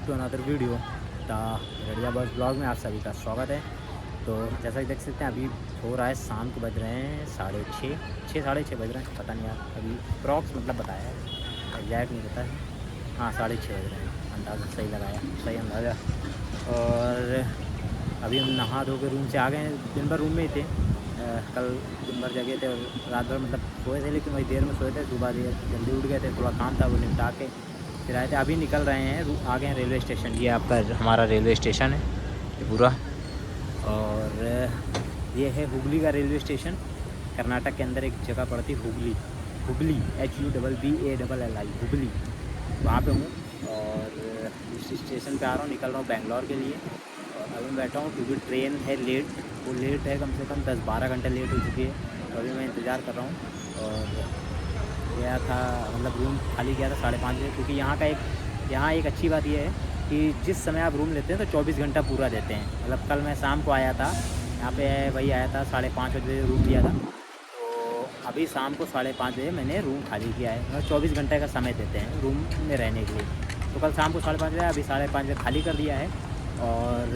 Back to another video the रेडिया बस blog में आप सभी का स्वागत है। तो जैसा कि देख सकते हैं अभी हो रहा है शाम को, बज रहे हैं 6:30 साढ़े 6 बज रहे हैं, पता नहीं यार अभी प्रॉक्स मतलब बताया है, एग्जैक्ट नहीं पता है। हाँ 6:30 बज रहे हैं, अंदाज़ा सही लगाया, सही अंदाज़ा। और अभी हम नहा धो के रूम से आ गए हैं। दिन भर रूम में ही थे, कल दिन भर जगे थे और रात भर मतलब सोए थे, लेकिन वही देर में सोए थे। सुबह देर जल्दी उठ गए थे, थोड़ा काम था वो निपटा के फिर आए थे। अभी निकल रहे हैं, आ गए हैं रेलवे स्टेशन। ये आपका हमारा रेलवे स्टेशन है ये पूरा, और ये है हुगली का रेलवे स्टेशन। कर्नाटक के अंदर एक जगह पड़ती है हुगली, हुगली HUBBALLI हुगली, वहाँ पे हूँ। और इस स्टेशन पे आ रहा हूँ, निकल रहा हूँ बेंगलोर के लिए। और अभी मैं बैठा हूँ क्योंकि ट्रेन है लेट, वो लेट है, कम से कम 10-12 घंटे लेट हो चुकी है। तो अभी मैं इंतज़ार कर रहा हूँ। और गया था मतलब रूम खाली किया था 5:30 बजे, क्योंकि यहाँ एक अच्छी बात यह है कि जिस समय आप रूम लेते हैं तो 24 घंटा पूरा देते हैं। मतलब कल मैं शाम को आया था यहाँ पे, वही आया था 5:30 बजे रूम लिया था, तो अभी शाम को 5:30 बजे मैंने रूम खाली किया है। मतलब 24 घंटे का समय देते हैं रूम में रहने के लिए। तो कल शाम को 5:30 बजे, अभी 5:30 बजे खाली कर दिया है। और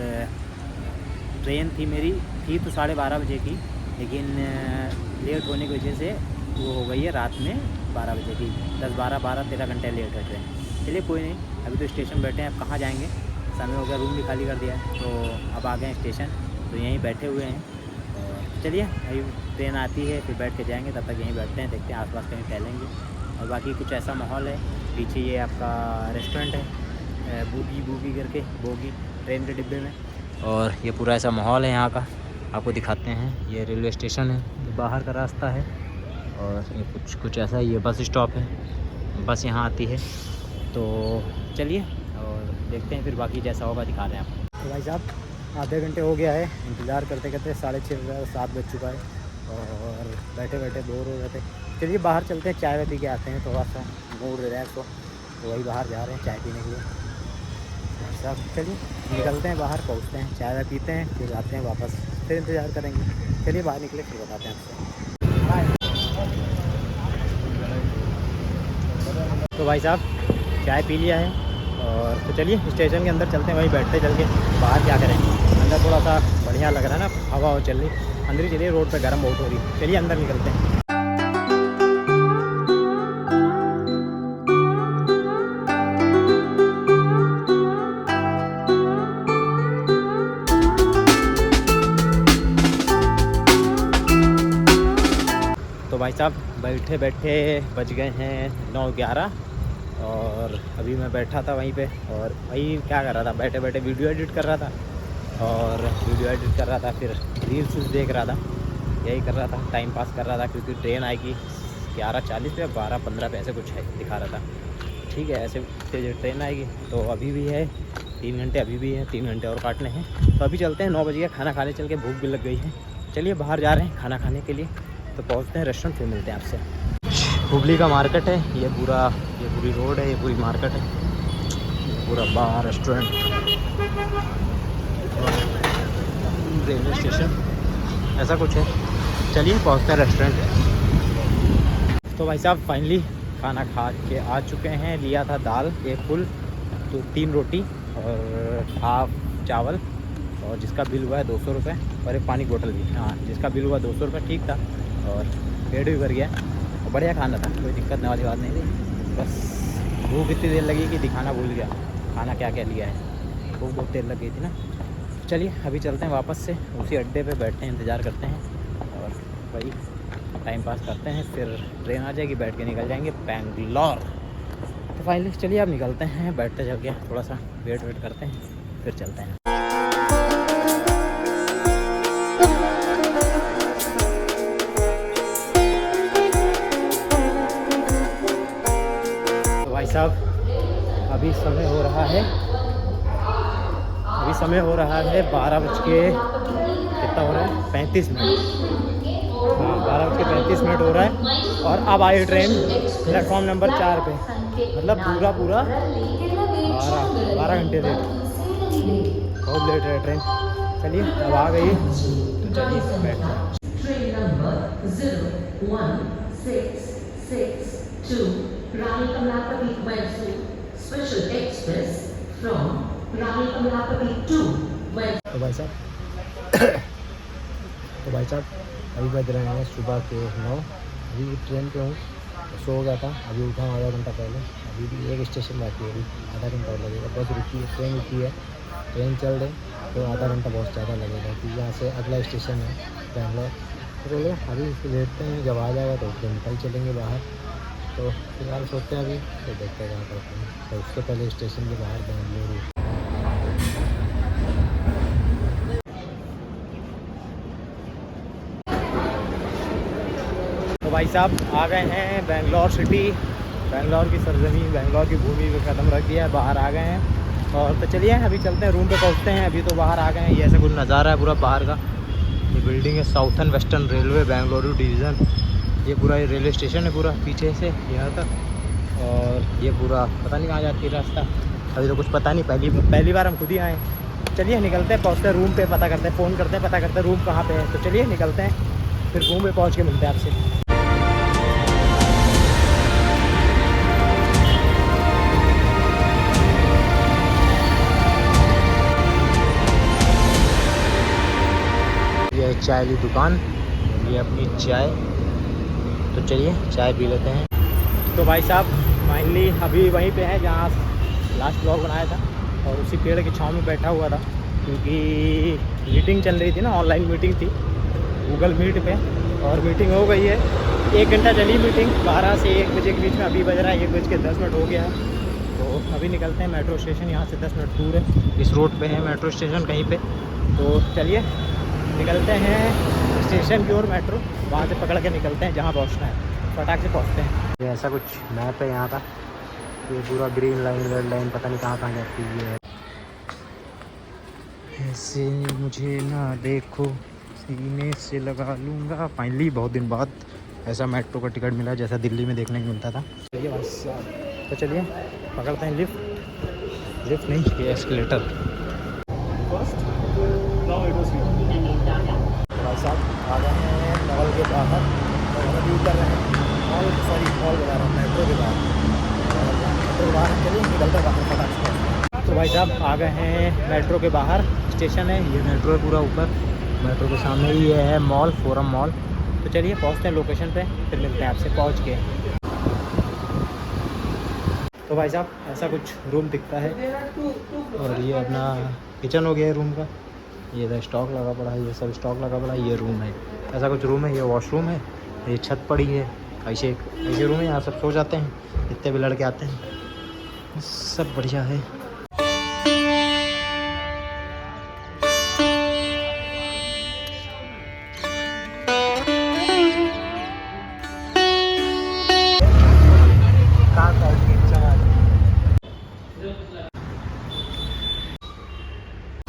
ट्रेन थी मेरी थी तो 12:30 बजे की, लेकिन लेट होने की वजह से वो हो गई है रात में 12 बजे की। 10-12-13 घंटे लेट है ट्रेन। चलिए कोई नहीं, अभी तो स्टेशन बैठे हैं, अब कहाँ जाएंगे, समय हो गया, रूम भी खाली कर दिया है। तो अब आ गए हैं स्टेशन, तो यहीं बैठे हुए हैं। और चलिए अभी ट्रेन आती है फिर बैठ के जाएंगे, तब तक यहीं बैठते हैं, देखते हैं आसपास कहीं टहलेंगे। और बाकी कुछ ऐसा माहौल है। पीछे ये आपका रेस्टोरेंट है, बोगी करके, बोगी ट्रेन के डिब्बे में। और ये पूरा ऐसा माहौल है यहाँ का, आपको दिखाते हैं। ये रेलवे स्टेशन है, ये बाहर का रास्ता है। और ये कुछ ऐसा ही, ये बस स्टॉप है, बस यहाँ आती है। तो चलिए और देखते हैं फिर बाकी जैसा होगा दिखा रहे हैं आपको। तो भाई साहब आधे घंटे हो गया है इंतज़ार करते करते, 6:30 7 बज चुका है और बैठे बैठे बोर हो रहे थे। चलिए बाहर चलते हैं, चाय पी के आते हैं, थोड़ा सा मूड रिलैक्स हो। तो वही बाहर जा रहे हैं चाय पीने के लिए भाई साहब। चलिए निकलते हैं बाहर, पहुँचते हैं, चाय पीते हैं, फिर आते हैं वापस, फिर इंतज़ार करेंगे। चलिए बाहर निकले फिर बताते हैं आपसे। तो भाई साहब चाय पी लिया है, और तो चलिए स्टेशन के अंदर चलते हैं, वहीं बैठते चल के। बाहर क्या करेंगे, अंदर थोड़ा सा बढ़िया लग रहा है ना, हवा हो चल रही, अंदर ही चलिए, रोड पे गर्म बहुत हो रही। चलिए अंदर निकलते हैं। तो भाई साहब बैठे बैठे बज गए हैं 9:11, और अभी मैं बैठा था वहीं पे, और वही क्या कर रहा था, बैठे बैठे वीडियो एडिट कर रहा था। और वीडियो एडिट कर रहा था, फिर रील्स देख रहा था, यही कर रहा था, टाइम पास कर रहा था। क्योंकि ट्रेन आएगी 11:40 पे, 12:15 पे ऐसे कुछ है दिखा रहा था। ठीक है, ऐसे ट्रेन आएगी, तो अभी भी है 3 घंटे, अभी भी है 3 घंटे और काटने हैं। तो अभी चलते हैं, 9 बज गया, खाना खाने चल के, भूख भी लग गई है। चलिए बाहर जा रहे हैं खाना खाने के लिए, तो पहुँचते हैं रेस्टोरेंट, फिर मिलते हैं आपसे। हुगली का मार्केट है ये पूरा, ये पूरी रोड है, ये पूरी मार्केट है, पूरा बार रेस्टोरेंट, रेलवे स्टेशन, ऐसा कुछ है। चलिए पहुँचते हैं रेस्टोरेंट। तो भाई साहब फाइनली खाना खा के आ चुके हैं। लिया था दाल एक फुल, तो 3 रोटी और हाफ चावल, और जिसका बिल हुआ है 200 रुपये, और एक पानी की बोतल भी। हाँ जिसका बिल हुआ 200 रुपये, ठीक था, और पेट भी भर गया, और बढ़िया खाना था, कोई दिक्कत वाली बात नहीं थी। बस भूख इतनी देर लगी कि दिखाना भूल गया खाना क्या क्या लिया है, भूख बहुत देर लग गई थी ना। चलिए अभी चलते हैं वापस से, उसी अड्डे पे बैठते हैं, इंतज़ार करते हैं, और वही टाइम पास करते हैं। फिर ट्रेन आ जाएगी, बैठ के निकल जाएंगे बेंगलोर। तो फाइनली चलिए अब निकलते हैं, बैठते चल के थोड़ा सा वेट करते हैं, फिर चलते हैं। तो भाई साहब अभी समय हो रहा है, 12 बज के कितना हो रहा है, 35 मिनट। हाँ 12:35 हो रहा है, और अब आई ट्रेन प्लेटफॉर्म नंबर 4 पे। मतलब पूरा 12 घंटे लेट, बहुत लेट है ट्रेन। चलिए अब आ गई, तो चलिए बैठते हैं। ट्रेन नंबर 01662 रानी कमलापति मैसूर स्पेशल एक्सप्रेस तो भाई साहब अभी बज रहे हैं सुबह के 9। अभी ट्रेन पे हूँ, सो गया था, अभी उठा हूँ आधा घंटा पहले। अभी भी एक स्टेशन बाकी है, अभी आधा घंटा और लगेगा। बस रुकी है, ट्रेन रुकी है, ट्रेन चल रही तो आधा घंटा बहुत ज़्यादा लगेगा, क्योंकि यहाँ से अगला स्टेशन है बैंगलोर। तो चलिए अभी इसको देखते हैं, जब आ जाएगा तो फिर निकल चलेंगे बाहर। तो फिलहाल सोचते हैं अभी, तो देखते हैं कहाँ करते हैं। तो उससे पहले स्टेशन के बाहर बेंगलुरु। तो भाई साहब आ गए हैं बेंगलोर सिटी, बेंगलोर की सरजमी, बेंगलोर की भूमि को कदम रख दिया है, बाहर आ गए हैं। और तो चलिए अभी चलते हैं, रूम पे पहुंचते हैं। अभी तो बाहर आ गए हैं, ये ऐसा कुछ नज़ारा है पूरा बाहर का। ये बिल्डिंग है southern western railway Bengaluru division. ये पूरा ये रेलवे स्टेशन है पूरा पीछे से यहाँ तक। और ये पूरा पता नहीं कहाँ जाती है रास्ता, अभी तो कुछ पता नहीं, पहली बार हम खुद ही आए। चलिए निकलते हैं, पहुँचते हैं रूम पे, पता करते हैं, फ़ोन करते हैं, पता करते हैं रूम कहाँ पे है। तो चलिए निकलते हैं, फिर रूम पे पहुँच के मिलते हैं आपसे। ये चाय की दुकान, ये अपनी चाय। तो चलिए चाय पी लेते हैं। तो भाई साहब फाइनली अभी वहीं पे है जहाँ लास्ट ब्लॉग बनाया था, और उसी पेड़ की छाँव में बैठा हुआ था, क्योंकि मीटिंग चल रही थी ना, ऑनलाइन मीटिंग थी गूगल मीट पे। और मीटिंग हो गई है, 1 घंटा चली मीटिंग, 12 से 1 बजे के बीच में। अभी बज रहा है 1:10 हो गया है। तो अभी निकलते हैं, मेट्रो स्टेशन यहाँ से 10 मिनट दूर है, इस रोड पे है मेट्रो स्टेशन कहीं पे। तो चलिए निकलते हैं स्टेशन की ओर, मेट्रो वहाँ से पकड़ के निकलते हैं जहाँ पहुँचना है, फटाक से पहुँचते हैं। ये ऐसा कुछ मैप है यहाँ का, ये पूरा ग्रीन लाइन रेड लाइन पता नहीं कहाँ जाती है। ऐसे मुझे ना देखो, सीने से लगा लूँगा। फाइनली बहुत दिन बाद ऐसा मेट्रो का टिकट मिला जैसा दिल्ली में देखने को मिलता था। चलिए बस, तो चलिए पकड़ते हैं लिफ्ट नहीं, ये एस्केलेटर। भाई साहब आ गए हैं मॉल के बाहर, और अभी उतर रहे हैं मॉल बता रहा हूँ, मेट्रो के बाहर, मेट्रो के बाहर। चलिए निकलते बाहर फटाक से। तो भाई साहब आ गए हैं मेट्रो के बाहर, स्टेशन है ये, मेट्रो है पूरा ऊपर, मेट्रो के सामने ही ये है मॉल, फोरम मॉल। तो चलिए पहुँचते हैं लोकेशन पे, फिर मिलते हैं आपसे पहुँच के। तो भाई साहब ऐसा कुछ रूम दिखता है, और ये अपना किचन हो गया है रूम का। ये इधर स्टॉक लगा पड़ा है, ये सब स्टॉक लगा पड़ा है, ये रूम है, ऐसा कुछ रूम है। ये वॉशरूम है, ये छत पड़ी है, ऐसे रूम है, यहाँ सब सो जाते हैं जितने भी लड़के आते हैं, सब बढ़िया है।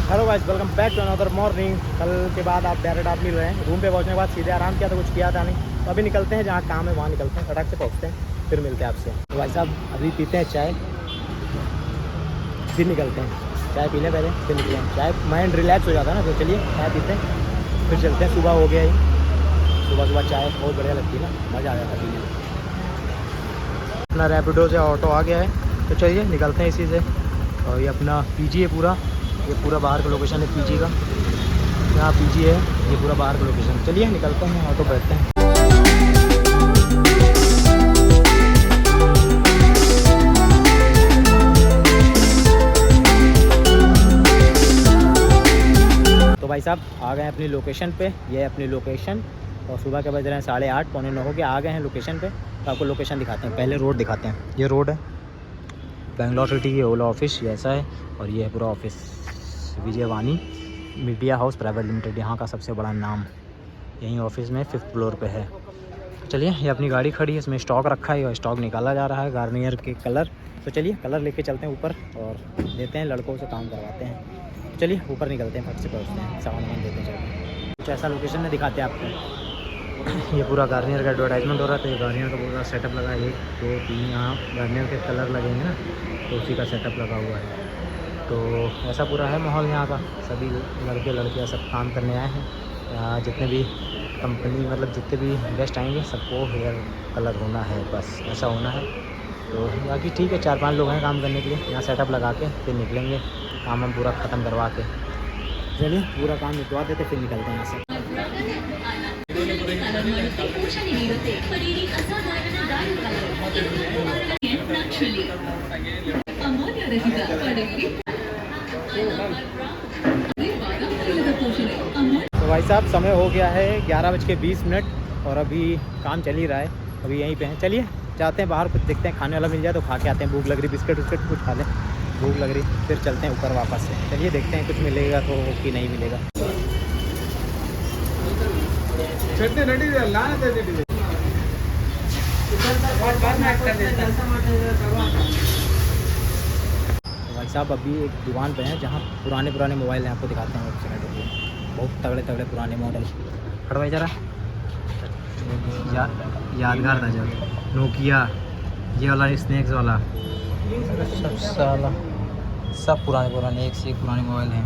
Hello guys, welcome back to another morning. कल के बाद आप डायरेक्ट आप मिल रहे हैं, रूम पे पहुंचने के बाद सीधे आराम किया तो कुछ किया था नहीं। तो अभी निकलते हैं, जहाँ काम है वहाँ निकलते हैं, फटाक से पहुंचते हैं, फिर मिलते हैं आपसे। तो भाई साहब अभी पीते हैं चाय, फिर निकलते हैं। चाय पी लें पहले, फिर निकलें, चाय माइंड रिलैक्स हो जाता है ना। तो चलिए चाय पीते हैं, फिर चलते हैं। सुबह हो गया ही, सुबह चाय बहुत बढ़िया लगती है ना, मज़ा आ जाता है पीने में। अपना रैपिडो से ऑटो आ गया है, तो चलिए निकलते हैं इसी से। और ये अपना पीजी है पूरा, ये पूरा बाहर का लोकेशन है पीजी का, यहाँ पीजी है, ये पूरा बाहर का लोकेशन। चलिए निकलते हैं, ऑटो बैठते हैं। तो भाई साहब आ गए हैं अपनी लोकेशन पे, ये है अपनी लोकेशन। और सुबह के बज रहे हैं 8:30 पौने 9 हो गए, आ गए हैं लोकेशन पे। तो आपको लोकेशन दिखाते हैं, पहले रोड दिखाते हैं। ये रोड है बेंगलोर सिटी की ओला ऑफिस, ये ऐसा है। और ये है पूरा office, Vijayavani media house private limited, यहाँ का सबसे बड़ा नाम यहीं ऑफिस में 5th फ्लोर पे है। चलिए ये अपनी गाड़ी खड़ी है, इसमें स्टॉक रखा है और स्टॉक निकाला जा रहा है, गार्नियर के कलर। तो चलिए कलर लेके चलते हैं ऊपर और देते हैं, लड़कों से काम करवाते हैं। चलिए ऊपर निकलते हैं, फट से पहुँचते हैं, सामान देते हैं, चलते कुछ ऐसा लोकेशन में दिखाते हैं आपको। ये पूरा गार्नियर का एडवर्टाइजमेंट हो रहा था, ये गार्नियर का पूरा सेटअप लगा है, 1 2 3 यहाँ गार्नियर के कलर लगेंगे ना, तो उसी का सेटअप लगा हुआ है। तो ऐसा पूरा है माहौल यहाँ का, सभी लड़के लड़कियाँ सब काम करने आए हैं यहाँ। जितने भी कंपनी मतलब जितने भी गेस्ट आएंगे सबको हेयर कलर होना है, बस ऐसा होना है। तो बाकी ठीक है, 4-5 लोग हैं काम करने के लिए। यहाँ सेटअप लगा के फिर निकलेंगे, काम हम पूरा ख़त्म करवा के। चलिए पूरा काम निकलवा देते फिर निकलते हैं यहाँ से। तो भाई साहब समय हो गया है 11:20 और अभी काम चल ही रहा है, अभी यहीं पे हैं। चलिए जाते हैं बाहर, कुछ देखते हैं, खाने वाला मिल जाए तो खा के आते हैं। भूख लग रही, बिस्किट विस्किट कुछ खा लें, भूख लग रही। फिर चलते हैं ऊपर वापस से। चलिए देखते हैं कुछ मिलेगा तो कि नहीं मिलेगा। भाई साहब अभी एक दुकान पे हैं जहाँ पुराने मोबाइल हैं, आपको दिखाते हैं। वेबसाइट होगी बहुत तगड़े पुराने मॉडल। हट भाई जरा, यादगार था जब नोकिया, ये वाला स्नैक्स वाला, सब पुराने एक से एक पुराने मोबाइल हैं।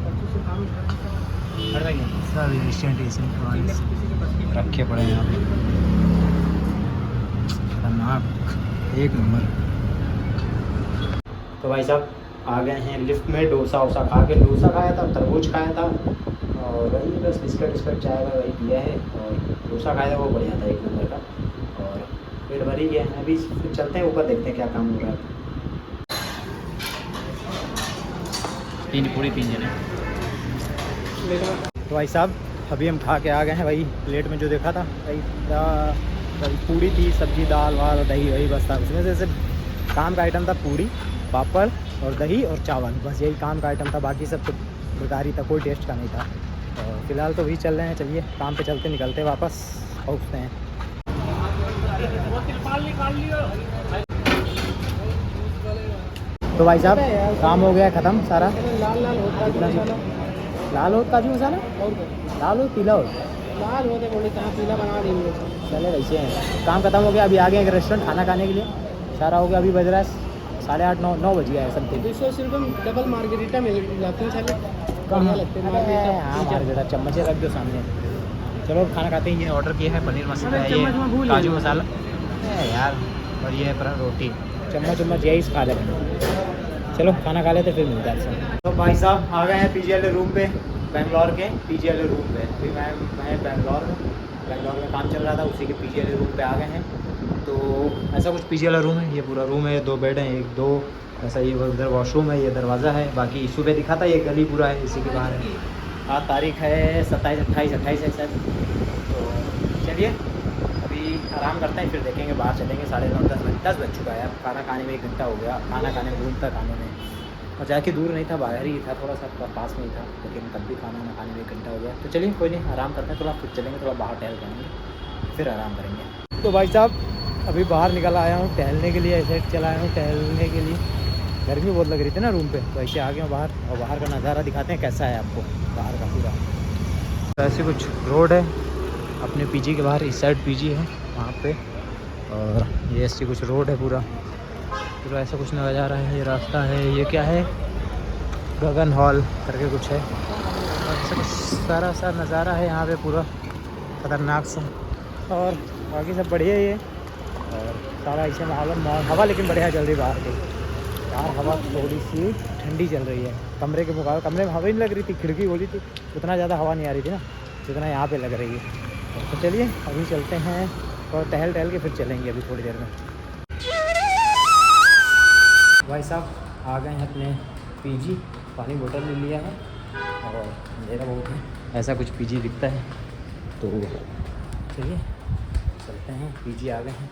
सब रिसेंट पुराने रखे पड़े हैं यहाँ पे, खतरनाक एक नंबर। तो भाई साहब आ गए हैं लिफ्ट में। डोसा खा के, डोसा खाया था, तरबूज खाया था और वही बस बिस्किट चाय का वही पिया है। और डोसा खाया था, वो बढ़िया था, एक नंबर का। और पेट भर ही गया। अभी चलते हैं ऊपर, देखते हैं क्या काम हो रहा है। पूरी 3 जने। तो भाई साहब अभी हम खा के आ गए हैं। वही प्लेट में जो देखा था वही पूड़ी थी, सब्जी दाल वाल और दही वही बस था। उसमें से सिर्फ काम का आइटम था पूड़ी, पापड़ और दही और चावल, बस यही काम का आइटम था। बाकी सब तो बेकार ही था, कोई टेस्ट का नहीं था। और फिलहाल तो वही चल रहे हैं। चलिए काम पे चलते, निकलते वापस पहुँचते हैं। तो भाई साहब काम हो गया ख़त्म सारा। लाल हो काजू मसाला, लाल हो पीला हो, लाल होते बोले कहाँ पीला बना देंगे। चले वैसे हैं। काम खत्म हो गया, अभी आ गए एक रेस्टोरेंट खाना खाने के लिए। सारा हो गया, अभी बज रहा है 8:30 9 बज गया है समथिंग। 280 रुपये डबल मार्गेरिटा मिल जाती है। बढ़िया लगते हैं हाँ मार्गेरिटा, चम्मच रख दो सामने। चलो खाना खाते हैं। ये ऑर्डर किया है पनीर मसाला, ये काजू मसाला यार, और ये है रोटी। चम्मच यही खा लेते। चलो खाना खा लेते फिर मिलते हैं। तो भाई साहब आ गए हैं PGL रूम पे, बेंगलोर के PGL रूम पे। अभी मैं बेंगलोर में काम चल रहा था, उसी के PGL रूम पे आ गए हैं। तो ऐसा कुछ PGL रूम है, ये पूरा रूम है, 2 बेड हैं, 1 2 ऐसा। ये उधर वॉशरूम है, ये दरवाज़ा है। बाकी सुबह दिखा था ये गली पूरा है, इसी के बाहर है। आज तारीख है 27 28 है शायद। तो चलिए अभी आराम करते हैं, फिर देखेंगे, बाहर चलेंगे। 9:30 10 बज चुका है। खाना खाने में 1 घंटा हो गया, खाना खाने में रूम तक आने में। और जाके दूर नहीं था, बाहर ही था, थोड़ा सा पास में ही था, लेकिन तब भी खाना खाने में 1 घंटा हो गया। तो चलिए कोई नहीं, आराम करते हैं थोड़ा, फिर चलेंगे, थोड़ा बाहर टहल करेंगे, फिर आराम करेंगे। तो भाई साहब अभी बाहर निकल आया हूँ टहलने के लिए, ऐसे चला आया हूँ टहलने के लिए। गर्मी बहुत लग रही थी ना रूम पे, तो ऐसे आ गए बाहर। और बाहर का नज़ारा दिखाते हैं कैसा है आपको बाहर का पूरा। तो ऐसे कुछ रोड है अपने PG के बाहर, इस साइड PG है वहाँ पे। और ये ऐसी कुछ रोड है पूरा ऐसा कुछ नज़ारा है। ये रास्ता है, ये क्या है, गगन हॉल करके कुछ है। ऐसा कुछ सारा सा नज़ारा है यहाँ पे पूरा ख़तरनाक सा। और बाकी सब बढ़िया ही है। और सारा ऐसे हवा लेकिन बढ़िया चल रही है बाहर की। बाहर हवा थोड़ी सी ठंडी चल रही है कमरे के मुकाबले। कमरे में हवा ही नहीं लग रही थी, खिड़की खोली थी, उतना ज़्यादा हवा नहीं आ रही थी ना जितना यहाँ पे लग रही है। तो चलिए अभी चलते हैं और टहल के फिर चलेंगे अभी थोड़ी देर में। भाई साहब आ गए हैं अपने PG, पानी बोतल ले लिया है और अंधेरा बहुत है। ऐसा कुछ PG दिखता है। तो चलिए चलते हैं, PG आ गए हैं।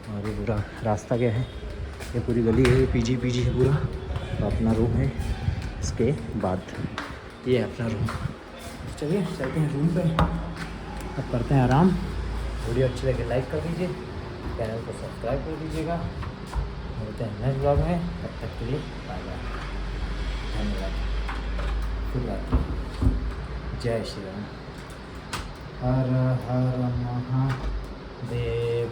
और ये पूरा रास्ता क्या है, ये पूरी गली है, ये PG है पूरा। तो अपना रूम है, इसके बाद ये है अपना रूम। चलिए चलते हैं रूम पे, अब करते हैं आराम। वीडियो अच्छी लगे लाइक कर दीजिए, चैनल को सब्सक्राइब कर दीजिएगा। मिलते हैं नेक्स्ट ब्लॉग में, तब तक के लिए बाय बाय, धन्यवाद, शुभ रात्रि, जय श्री राम, हर हर महादेव।